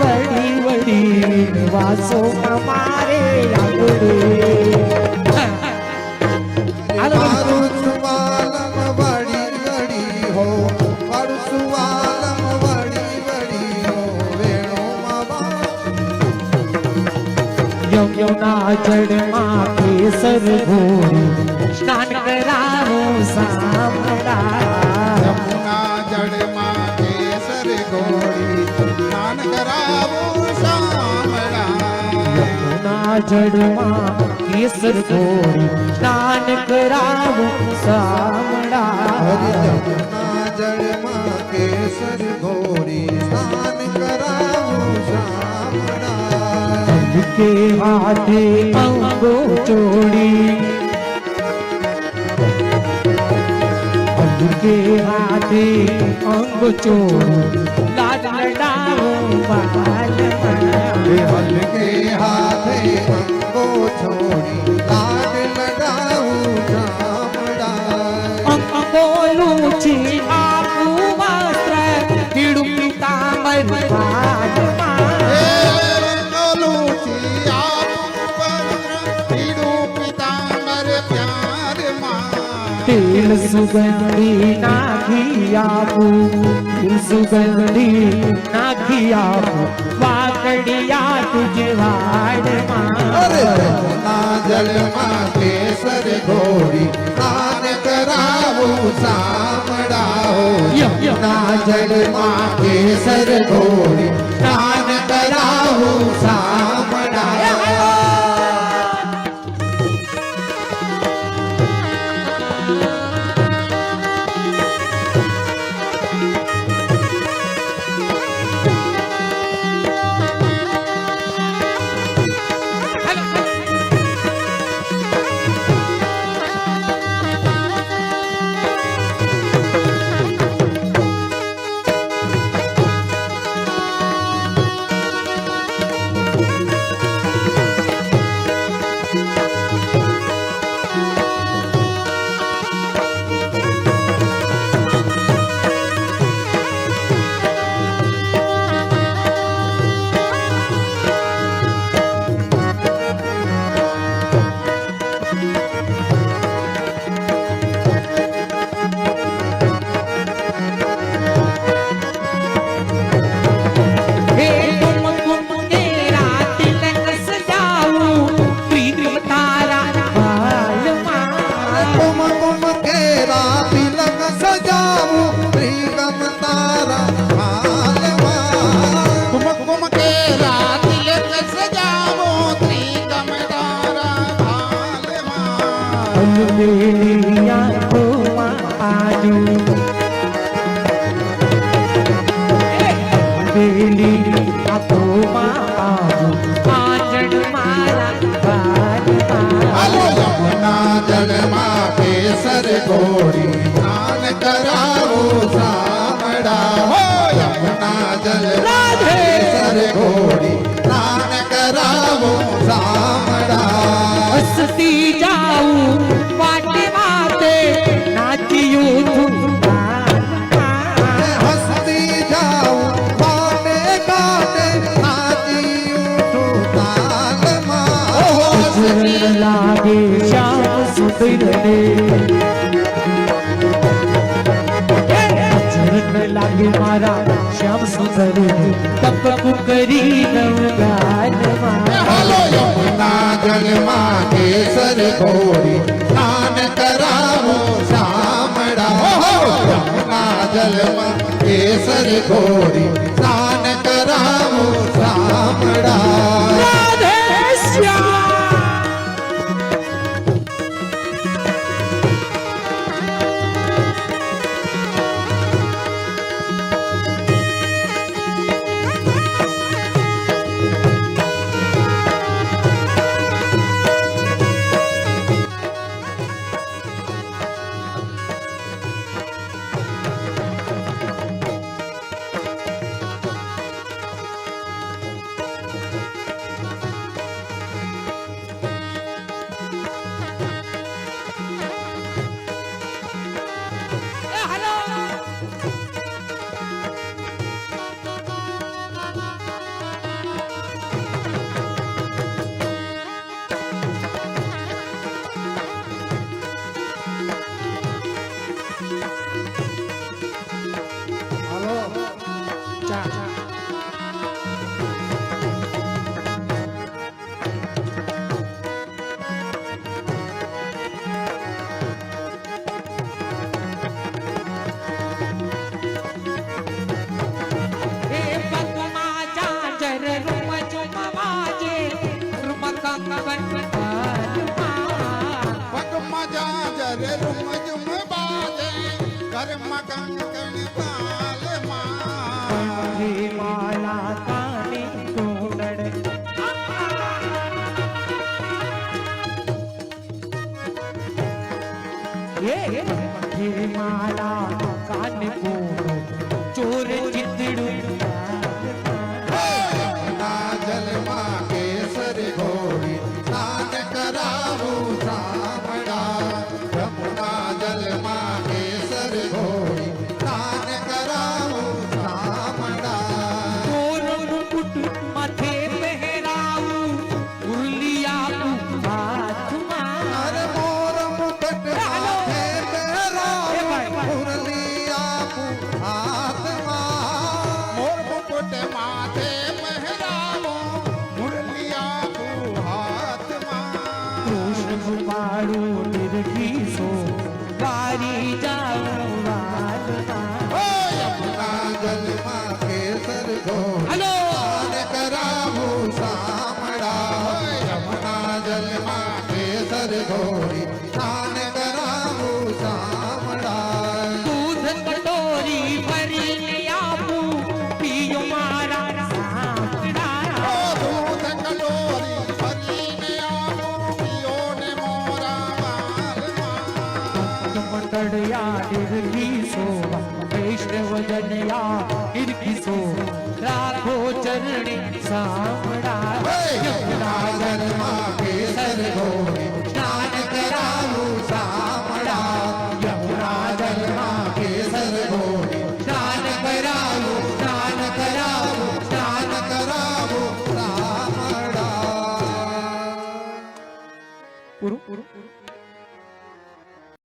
वडी वडी वासो हमारे आंगणे वारू सुवालम वडी वडी हो वारू सुवालम वडी वडी हो वेणो मावा यमुना जड़मा केसर घोड़ी स्नान करारो सामड़ा यमुना जड़मा केसर घोड़ी स्नान करावो सामड़ा यमुना जड़मा केसर घोड़ी स्नान करारो सामड़ा यमुना जड़मा केसर घोड़ी स्नान करावो सामड़ा के हाथे अंगो चोड़ी के हाथे अंग चोड़ी लाज लड़ाओ बाल हल के हाथे अंगो छोड़ी लाज लड़ाऊ जामड़ा अंगो लूची आपू वस्त्र हिड़ू पीतांबर बाल तेल सुगंधी नाखियाबू तेल सुगंधी नाखियाबू वाकड़िया तुझे वाड़ अरे यमुना जलमा केसर घोड़ी स्नान करावो सामड़ा हो यमुना जलमा केसर घोड़ी स्नान करावो सामड़ा घोड़ी स्नान करावो सामड़ा हो यमुना जल केसर घोड़ी स्नान करावो सामड़ा हसती जाऊं वाटे माते नाचियो हंसती जाऊं बाटे गाते नाची उठो ताल मां लागे श्याम सुंदर लागे मारा श्याम सुंदर तप पुकरी नवगान हेलो यमुना जलमा केसर घोड़ी स्नान करावो सामड़ा हो यमुना जलमा केसर घोड़ी स्नान करावो सामड़ा राधे श्याम પગમાં જાજર રૂમ ઝુમ બાજે ઘરમાં કંકણ તાલમાં માલા કાને તોડણ માલા કાને ચોર ચિતડું યમુના જલમાં કેસર ઘોડી સ્નાન કરાવું શામળા યમુના જલમાં કેસર ઘોડી સ્નાન કરાવું શામળા ચોર મુકુટ માથે પહેરાવું ઉરલિયા હાથમાં અરે મોર મુકટ માથે પહેરાવું મુરલી આપું હાથમાં મોર મુકુટ માથે પહેરાવું મુરલી આપું હાથમાં કૃષ્ણ કૃપાળું નિર્ભીસો વારી જાઉં વાલમાં ઓ યમુના જલમાં કેસર ઘોડી હલો સ્નાન કરાવું શામળા યમુના જલમાં કેસર ઘોડી સ્નાન કરાવું શામળા દૂધ કટોરી ભરીને આપું પીયો મારા સાંકડા દૂધ કટોરી ભરીને આવું પીઓ ને મોરા વાલમાં મંડળિયા નિર્ગીસો વૈષ્ણવજનયા નિર્ગીસો રાખો ચરણે સાંભળા યમુના જલમાં કેસર ઘોડી સ્નાન કરાવું શામળા યમુના જલમાં કેસર ઘોડી સ્નાન કરાવું સ્નાન કરાવું સ્નાન કરાવું શામળા પૂરું પૂરું